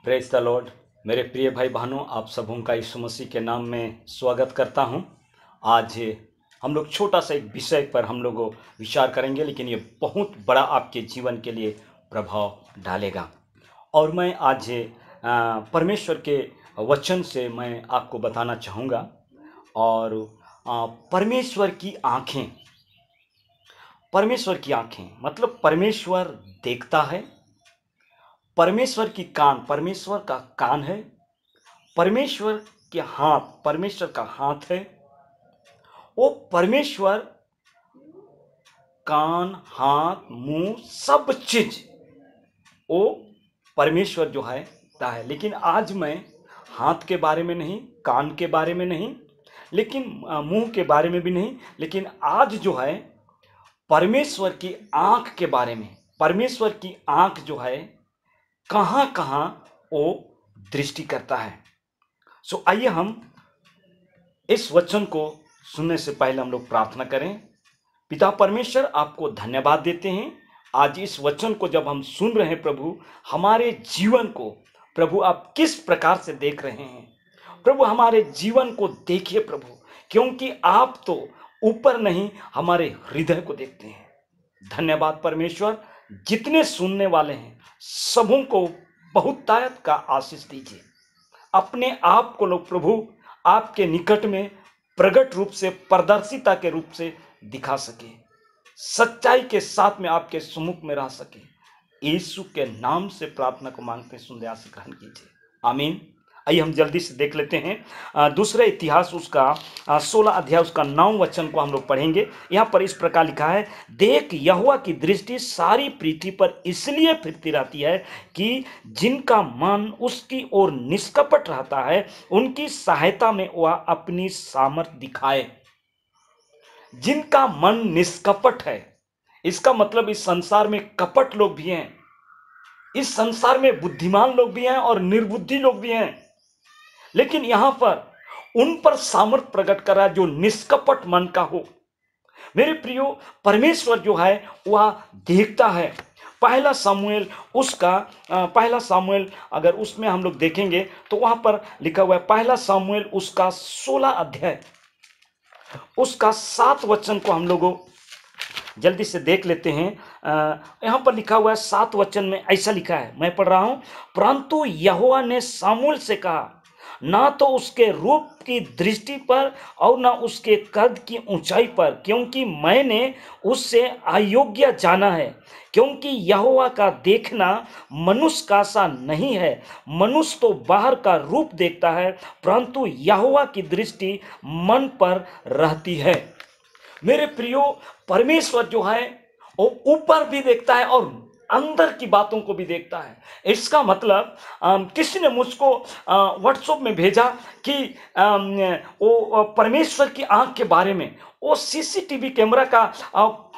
Praise the Lord. मेरे प्रिय भाई बहनों, आप सबों का यीशु मसीह के नाम में स्वागत करता हूं। आज हम लोग छोटा सा एक विषय पर हम लोग विचार करेंगे, लेकिन ये बहुत बड़ा आपके जीवन के लिए प्रभाव डालेगा। और मैं आज परमेश्वर के वचन से मैं आपको बताना चाहूँगा। और परमेश्वर की आँखें, परमेश्वर की आँखें मतलब परमेश्वर देखता है। परमेश्वर की कान, परमेश्वर का कान है। परमेश्वर के हाथ, परमेश्वर का हाथ है। वो परमेश्वर कान, हाथ, मुंह, सब चीज वो परमेश्वर जो है ता है। लेकिन आज मैं हाथ के बारे में नहीं, कान के बारे में नहीं, लेकिन मुंह के बारे में भी नहीं, लेकिन आज जो है परमेश्वर की आंख के बारे में। परमेश्वर की आंख जो है कहां कहां वो दृष्टि करता है। सो आइए हम इस वचन को सुनने से पहले हम लोग प्रार्थना करें। पिता परमेश्वर, आपको धन्यवाद देते हैं। आज इस वचन को जब हम सुन रहे हैं प्रभु, हमारे जीवन को प्रभु आप किस प्रकार से देख रहे हैं। प्रभु हमारे जीवन को देखिए प्रभु, क्योंकि आप तो ऊपर नहीं, हमारे हृदय को देखते हैं। धन्यवाद परमेश्वर। जितने सुनने वाले हैं सबों को बहुतायत का आशीष दीजिए। अपने आप को लोग प्रभु आपके निकट में प्रगट रूप से, पारदर्शिता के रूप से दिखा सके, सच्चाई के साथ में आपके सम्मुख में रह सके। यीशु के नाम से प्रार्थना को मांगते हैं, सुन आशीष ग्रहण कीजिए, आमीन। आइए हम जल्दी से देख लेते हैं दूसरे इतिहास उसका 16 अध्याय उसका 9 वचन को हम लोग पढ़ेंगे। यहाँ पर इस प्रकार लिखा है, देख यहोवा की दृष्टि सारी पृथ्वी पर इसलिए फिरती रहती है कि जिनका मन उसकी ओर निष्कपट रहता है, उनकी सहायता में वह अपनी सामर्थ दिखाए। जिनका मन निष्कपट है, इसका मतलब इस संसार में कपट लोग भी हैं, इस संसार में बुद्धिमान लोग भी हैं और निर्बुद्धि लोग भी हैं, लेकिन यहां पर उन पर सामर्थ प्रकट कर रहा है जो निष्कपट मन का हो। मेरे प्रियो, परमेश्वर जो है वह देखता है। पहला सामुएल अगर उसमें हम लोग देखेंगे तो वहां पर लिखा हुआ है, पहला सामुएल उसका 16 अध्याय उसका 7 वचन को हम लोगों जल्दी से देख लेते हैं। यहां पर लिखा हुआ है 7 वचन में ऐसा लिखा है, मैं पढ़ रहा हूं। परंतु यहोवा ने सामुएल से कहा, ना तो उसके रूप की दृष्टि पर और ना उसके कद की ऊंचाई पर, क्योंकि मैंने उससे अयोग्य जाना है। क्योंकि यहोवा का देखना मनुष्य का सा नहीं है। मनुष्य तो बाहर का रूप देखता है, परंतु यहोवा की दृष्टि मन पर रहती है। मेरे प्रियो, परमेश्वर जो है वो ऊपर भी देखता है और अंदर की बातों को भी देखता है। इसका मतलब किसी ने मुझको व्हाट्सएप में भेजा कि वो परमेश्वर की आंख के बारे में वो सीसीटीवी कैमरा का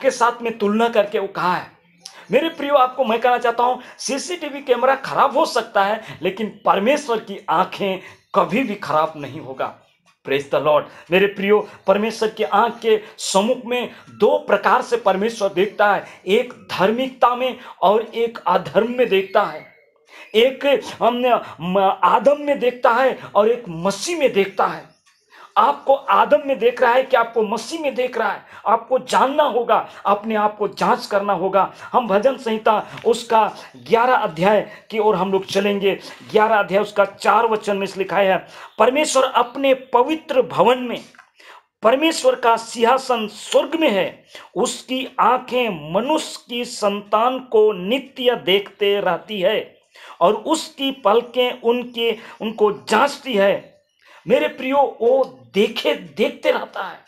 के साथ में तुलना करके वो कहा है। मेरे प्रियो, आपको मैं कहना चाहता हूं, सीसीटीवी कैमरा खराब हो सकता है, लेकिन परमेश्वर की आंखें कभी भी खराब नहीं होगा। Praise the Lord. मेरे प्रियो, परमेश्वर की आंख के सम्मुख में 2 प्रकार से परमेश्वर देखता है, एक धार्मिकता में और एक अधर्म में देखता है। एक आदम में देखता है और एक मसीह में देखता है। आपको आदम में देख रहा है कि आपको मसीह में देख रहा है, आपको जानना होगा, अपने आप को जांच करना होगा। हम भजन संहिता उसका 11 अध्याय की ओर हम लोग चलेंगे। 11 अध्याय उसका 4 वचन में लिखा है, परमेश्वर अपने पवित्र भवन में, परमेश्वर का सिंहासन स्वर्ग में है। उसकी आंखें मनुष्य की संतान को नित्य देखते रहती है और उसकी पलकें उनको जांचती है। मेरे प्रियो, वो देखते रहता है,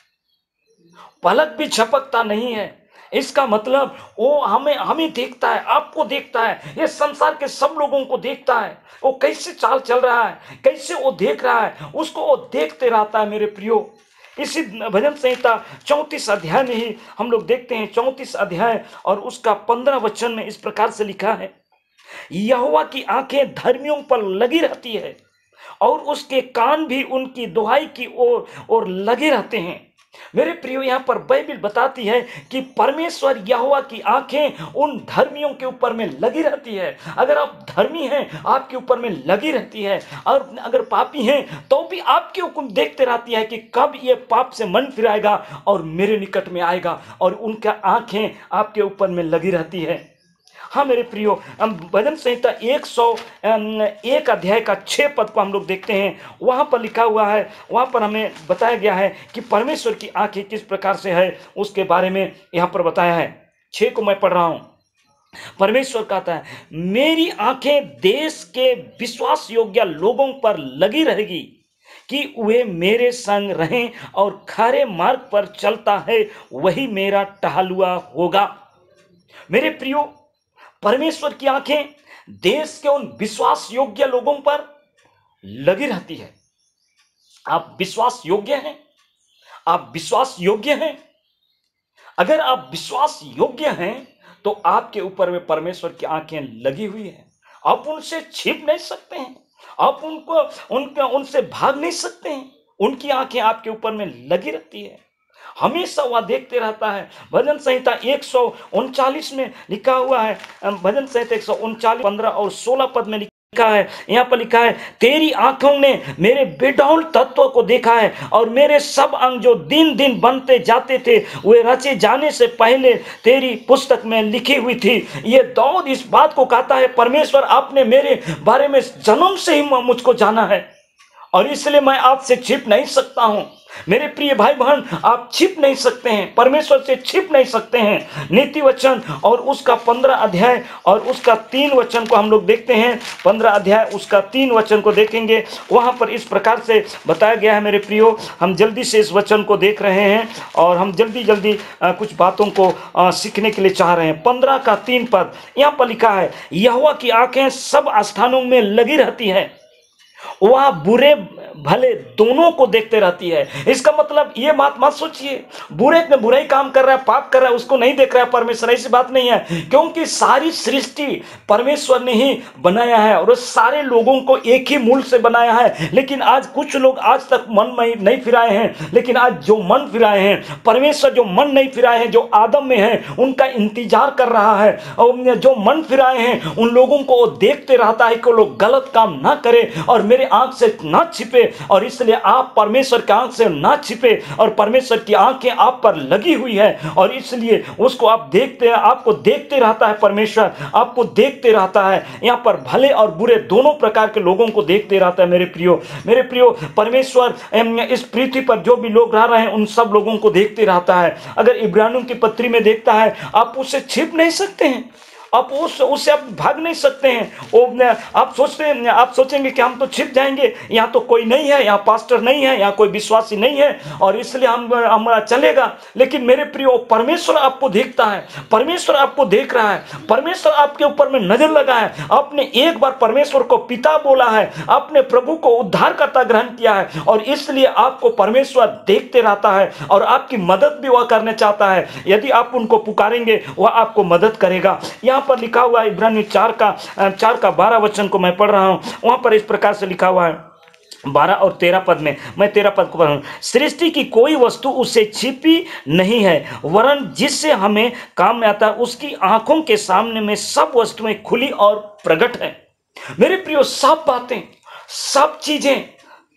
पलक भी झपकता नहीं है। इसका मतलब वो हमें देखता है, आपको देखता है, ये संसार के सब लोगों को देखता है। वो कैसे चाल चल रहा है, कैसे वो देख रहा है, उसको वो देखते रहता है। मेरे प्रियो, इसी भजन संहिता 34 अध्याय में ही हम लोग देखते हैं, 34 अध्याय और उसका 15 वचन में इस प्रकार से लिखा है, यहोवा की आंखें धर्मियों पर लगी रहती है और उसके कान भी उनकी दुहाई की ओर लगे रहते हैं। मेरे प्रियो, यहाँ पर बाइबल बताती है कि परमेश्वर यहोवा की आंखें उन धर्मियों के ऊपर में लगी रहती है। अगर आप धर्मी हैं, आपके ऊपर में लगी रहती है, और अगर पापी हैं तो भी आपके ऊपर देखते रहती है कि कब ये पाप से मन फिराएगा और मेरे निकट में आएगा, और उनका आंखें आपके ऊपर में लगी रहती है। हाँ मेरे प्रियो, हम भजन संहिता 101 अध्याय का 6 पद को हम लोग देखते हैं। वहाँ पर लिखा हुआ है, वहाँ पर हमें बताया गया है कि परमेश्वर की आंखें किस प्रकार से है, उसके बारे में यहाँ पर बताया है। 6 को मैं पढ़ रहा हूँ। परमेश्वर कहता है, मेरी आंखें देश के विश्वास योग्य लोगों पर लगी रहेगी कि वे मेरे संग रहें, और खरे मार्ग पर चलता है वही मेरा टहलुआ होगा। मेरे प्रियो, परमेश्वर की आंखें देश के उन विश्वास योग्य लोगों पर लगी रहती है। आप विश्वास योग्य हैं? आप विश्वास योग्य हैं? अगर आप विश्वास योग्य हैं तो आपके ऊपर में परमेश्वर की आंखें लगी हुई हैं। आप उनसे छिप नहीं सकते हैं, आप उनसे भाग नहीं सकते हैं। उनकी आंखें आपके ऊपर में लगी रहती है, हमेशा वह देखते रहता है। भजन संहिता 139 में लिखा हुआ है, भजन संहिता 139 15 और 16 पद में लिखा है, यहाँ पर लिखा है, तेरी आंखों ने मेरे बेडौल तत्व को देखा है, और मेरे सब अंग जो दिन दिन बनते जाते थे वे रचे जाने से पहले तेरी पुस्तक में लिखी हुई थी। ये दाऊद इस बात को कहता है, परमेश्वर आपने मेरे बारे में जन्म से ही मुझको जाना है, और इसलिए मैं आपसे छिप नहीं सकता हूं। मेरे प्रिय भाई बहन, आप छिप नहीं सकते हैं, परमेश्वर से छिप नहीं सकते हैं। नीति वचन और उसका 15 अध्याय और उसका 3 वचन को हम लोग देखते हैं। 15 अध्याय उसका 3 वचन को देखेंगे, वहां पर इस प्रकार से बताया गया है। मेरे प्रियो, हम जल्दी से इस वचन को देख रहे हैं और हम जल्दी जल्दी कुछ बातों को सीखने के लिए चाह रहे हैं। 15 का 3 पद यहाँ पर लिखा है, यहोवा की आंखें सब स्थानों में लगी रहती है, वह बुरे भले दोनों को देखते रहती है। इसका मतलब ये बात मत सोचिए बुरे में बुराई काम कर रहा है, पाप कर रहा है, उसको नहीं देख रहा है परमेश्वर, ऐसी बात नहीं है। क्योंकि सारी सृष्टि परमेश्वर ने ही बनाया है और सारे लोगों को एक ही मूल से बनाया है। लेकिन आज कुछ लोग आज तक मन में नहीं फिराए हैं, लेकिन आज जो मन फिराए हैं, परमेश्वर जो मन नहीं फिराए हैं, जो आदम में है उनका इंतजार कर रहा है, और जो मन फिराए हैं उन लोगों को देखते रहता है कि लोग गलत काम ना करें और मेरे आंख से ना छिपे। और इसलिए आप परमेश्वर की आंख से ना छिपे, और परमेश्वर की आंखें आप पर लगी हुई है, और इसलिए उसको आप देखते हैं, आपको देखते रहता है, परमेश्वर आपको देखते रहता है। यहाँ पर भले और बुरे दोनों प्रकार के लोगों को देखते रहता है। मेरे प्रियो, परमेश्वर इस पृथ्वी पर जो भी लोग रह रहे हैं उन सब लोगों को देखते रहता है। अगर इब्रानियों की पत्री में देखता है, आप उससे छिप नहीं सकते हैं, आप उससे आप भाग नहीं सकते हैं। आप सोचेंगे कि हम तो छिप जाएंगे, यहाँ तो कोई नहीं है, यहाँ पास्टर नहीं है, यहाँ कोई विश्वासी नहीं है, और इसलिए हमारा चलेगा। लेकिन मेरे प्रियो, परमेश्वर आपको देखता है, परमेश्वर आपको देख रहा है, परमेश्वर आपके ऊपर में नजर लगा है। आपने एक बार परमेश्वर को पिता बोला है, आपने प्रभु को उद्धारकर्ता ग्रहण किया है, और इसलिए आपको परमेश्वर देखते रहता है और आपकी मदद भी वह करना चाहता है। यदि आप उनको पुकारेंगे वह आपको मदद करेगा। यहाँ पर लिखा हुआ है, इब्रानी 4 का 12 वचन को मैं पढ़ रहा हूं। वहां पर इस प्रकार से लिखा हुआ है, 12 और 13 पद में, मैं 13 पद को पढ़ रहा हूं। सृष्टि की कोई वस्तु उससे छिपी नहीं है, वरन जिससे हमें काम में आता है उसकी आंखों के सामने में सब वस्तुएं खुली और प्रकट है। मेरे प्रियो, सब बातें, सब चीजें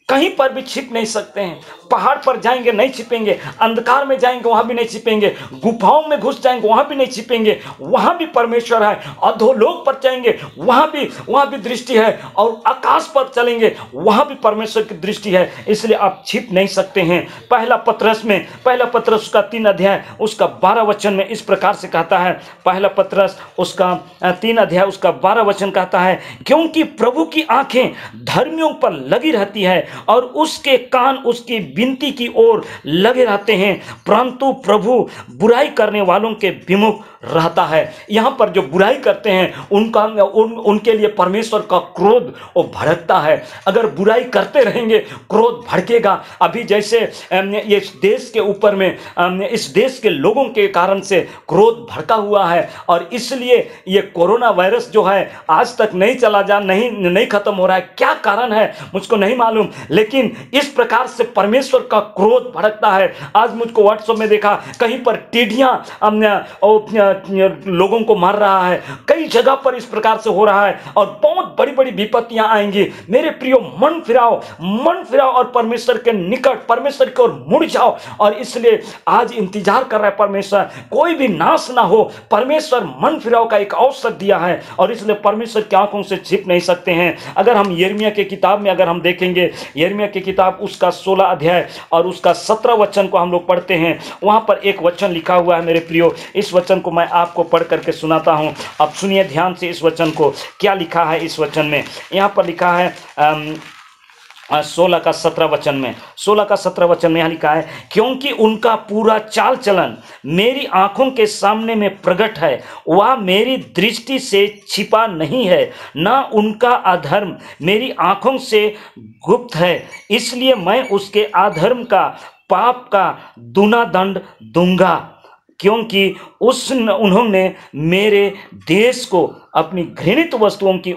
कहीं पर भी छिप नहीं सकते हैं। पहाड़ पर जाएंगे नहीं छिपेंगे, अंधकार में जाएंगे वहां भी नहीं छिपेंगे, गुफाओं में घुस जाएंगे वहां भी नहीं छिपेंगे, वहां भी परमेश्वर है। अधोलोक पर जाएंगे वहां भी दृष्टि है, और आकाश पर चलेंगे वहां भी परमेश्वर की दृष्टि है। इसलिए आप छिप नहीं सकते हैं। पहला पत्रस उसका 3 अध्याय उसका 12 वचन में इस प्रकार से कहता है, पहला पत्रस उसका 3 अध्याय उसका 12 वचन कहता है, क्योंकि प्रभु की आंखें धर्मियों पर लगी रहती है और उसके कान उसकी विनती की ओर लगे रहते हैं, परंतु प्रभु बुराई करने वालों के विमुख रहता है। यहां पर जो बुराई करते हैं उनके लिए परमेश्वर का क्रोध वो भड़कता है। अगर बुराई करते रहेंगे क्रोध भड़केगा। अभी जैसे ये देश के ऊपर में इस देश के लोगों के कारण से क्रोध भड़का हुआ है, और इसलिए ये कोरोना वायरस जो है आज तक नहीं चला नहीं खत्म हो रहा है। क्या कारण है मुझको नहीं मालूम, लेकिन इस प्रकार से परमेश्वर का क्रोध भड़कता है। आज मुझको व्हाट्सएप में देखा, कहीं पर टिड्डियां लोगों को मार रहा है, कई जगह पर इस प्रकार से हो रहा है और बहुत बड़ी बड़ी विपत्तियां आएंगी। मेरे प्रियो, मन फिराओ और परमेश्वर के निकट, परमेश्वर की ओर मुड़ जाओ। और इसलिए आज इंतजार कर रहा है परमेश्वर, कोई भी नाश ना हो। परमेश्वर मन फिराओ का एक अवसर दिया है और इसलिए परमेश्वर की आंखों से छिप नहीं सकते हैं। अगर हम यिर्मयाह के किताब में अगर हम देखेंगे, यिर्मयाह की किताब उसका 16 अध्याय और उसका 17 वचन को हम लोग पढ़ते हैं, वहां पर एक वचन लिखा हुआ है मेरे प्रियो। इस वचन को मैं आपको पढ़ करके सुनाता हूं। अब सुनिए ध्यान से इस वचन को, क्या लिखा है इस वचन में। यहां पर लिखा है 16 का 17 वचन में, 16 का 17 वचन में यहाँ लिखा है, क्योंकि उनका पूरा चाल चलन मेरी आंखों के सामने में प्रकट है, वह मेरी दृष्टि से छिपा नहीं है, ना उनका अधर्म मेरी आंखों से गुप्त है। इसलिए मैं उसके अधर्म का, पाप का दूना दंड दूंगा, क्योंकि उन्होंने मेरे देश को अपनी घृणित वस्तुओं की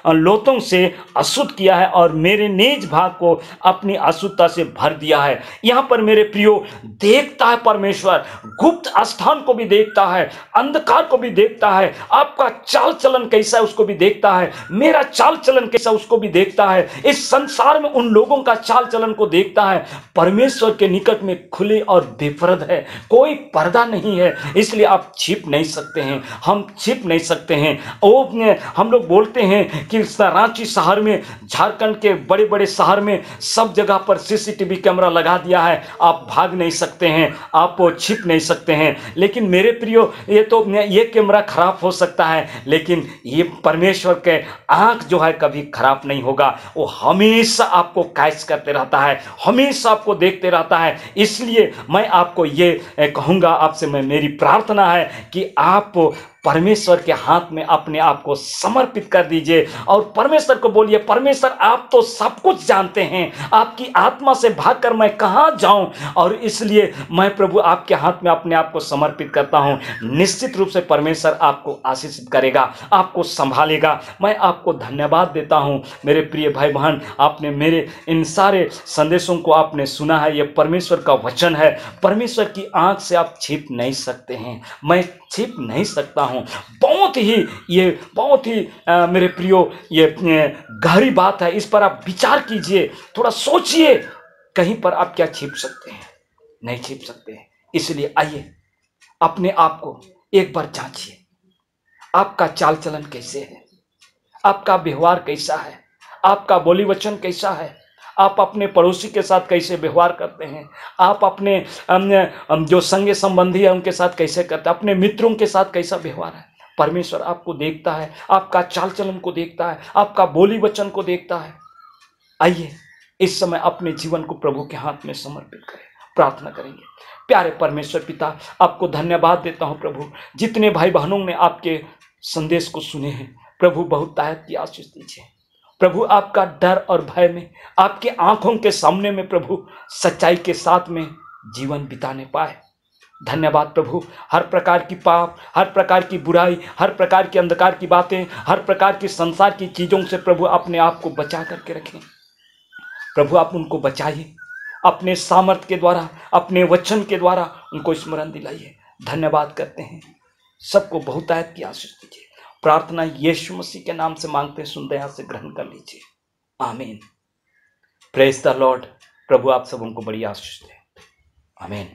लोथों से अशुद्ध किया है और मेरे निज भाग को अपनी अशुद्धता से भर दिया है। यहाँ पर मेरे प्रियो, देखता है परमेश्वर, गुप्त स्थान को भी देखता है, अंधकार को भी देखता है, आपका चाल चलन कैसा है उसको भी देखता है, मेरा चाल चलन कैसा उसको भी देखता है, इस संसार में उन लोगों का चाल चलन को देखता है। परमेश्वर के निकट में खुले और बेपरद है, कोई पर्दा नहीं है, इसलिए आप छिप नहीं सकते हैं, हम छिप नहीं सकते हैं। हम लोग बोलते हैं कि रांची शहर में, झारखंड के बड़े बड़े शहर में सब जगह पर सीसीटीवी कैमरा लगा दिया है, आप भाग नहीं सकते हैं, आप छिप नहीं सकते हैं। लेकिन मेरे प्रियो, ये कैमरा खराब हो सकता है, लेकिन ये परमेश्वर के आंख जो है कभी खराब नहीं होगा, वो हमेशा आपको कैच करते रहता है, हमेशा आपको देखते रहता है। इसलिए मैं आपको ये कहूँगा, आपसे मैं, मेरी प्रार्थना है कि आप परमेश्वर के हाथ में अपने आप को समर्पित कर दीजिए और परमेश्वर को बोलिए, परमेश्वर आप तो सब कुछ जानते हैं, आपकी आत्मा से भागकर मैं कहाँ जाऊं, और इसलिए मैं प्रभु आपके हाथ में अपने आप को समर्पित करता हूं। निश्चित रूप से परमेश्वर आपको आशीषित करेगा, आपको संभालेगा। मैं आपको धन्यवाद देता हूं मेरे प्रिय भाई बहन, आपने मेरे इन सारे संदेशों को आपने सुना है, ये परमेश्वर का वचन है। परमेश्वर की आंख से आप छिप नहीं सकते हैं, मैं छिप नहीं सकता हूं। बहुत ही मेरे प्रियो, ये गहरी बात है, इस पर आप विचार कीजिए, थोड़ा सोचिए, कहीं पर आप क्या छिप सकते हैं, नहीं छिप सकते हैं। इसलिए आइए अपने आप को एक बार जांचिए, आपका चाल चलन कैसे है, आपका व्यवहार कैसा है, आपका बोली वचन कैसा है, आप अपने पड़ोसी के साथ कैसे व्यवहार करते हैं, आप अपने जो संगे संबंधी है उनके साथ कैसे करते हैं, अपने मित्रों के साथ कैसा व्यवहार है। परमेश्वर आपको देखता है, आपका चाल चलन को देखता है, आपका बोली वचन को देखता है। आइए इस समय अपने जीवन को प्रभु के हाथ में समर्पित करें, प्रार्थना करेंगे। प्यारे परमेश्वर पिता, आपको धन्यवाद देता हूं प्रभु, जितने भाई बहनों ने आपके संदेश को सुने हैं प्रभु, बहुत ताकत की आशीष दीजिए प्रभु। आपका डर और भय में, आपके आंखों के सामने में प्रभु सच्चाई के साथ में जीवन बिताने पाए। धन्यवाद प्रभु। हर प्रकार की पाप, हर प्रकार की बुराई, हर प्रकार की अंधकार की बातें, हर प्रकार की संसार की चीजों से प्रभु अपने आप को बचा करके रखें प्रभु। आप उनको बचाइए अपने सामर्थ्य के द्वारा, अपने वचन के द्वारा उनको स्मरण दिलाइए। धन्यवाद करते हैं, सबको बहुतायत की आशीष दीजिए। प्रार्थना यीशु मसीह के नाम से मांगते हैं, सुनते हैं, से ग्रहण कर लीजिए। आमीन। Praise the Lord. प्रभु आप सबों को बड़ी आशीष दे। आमीन।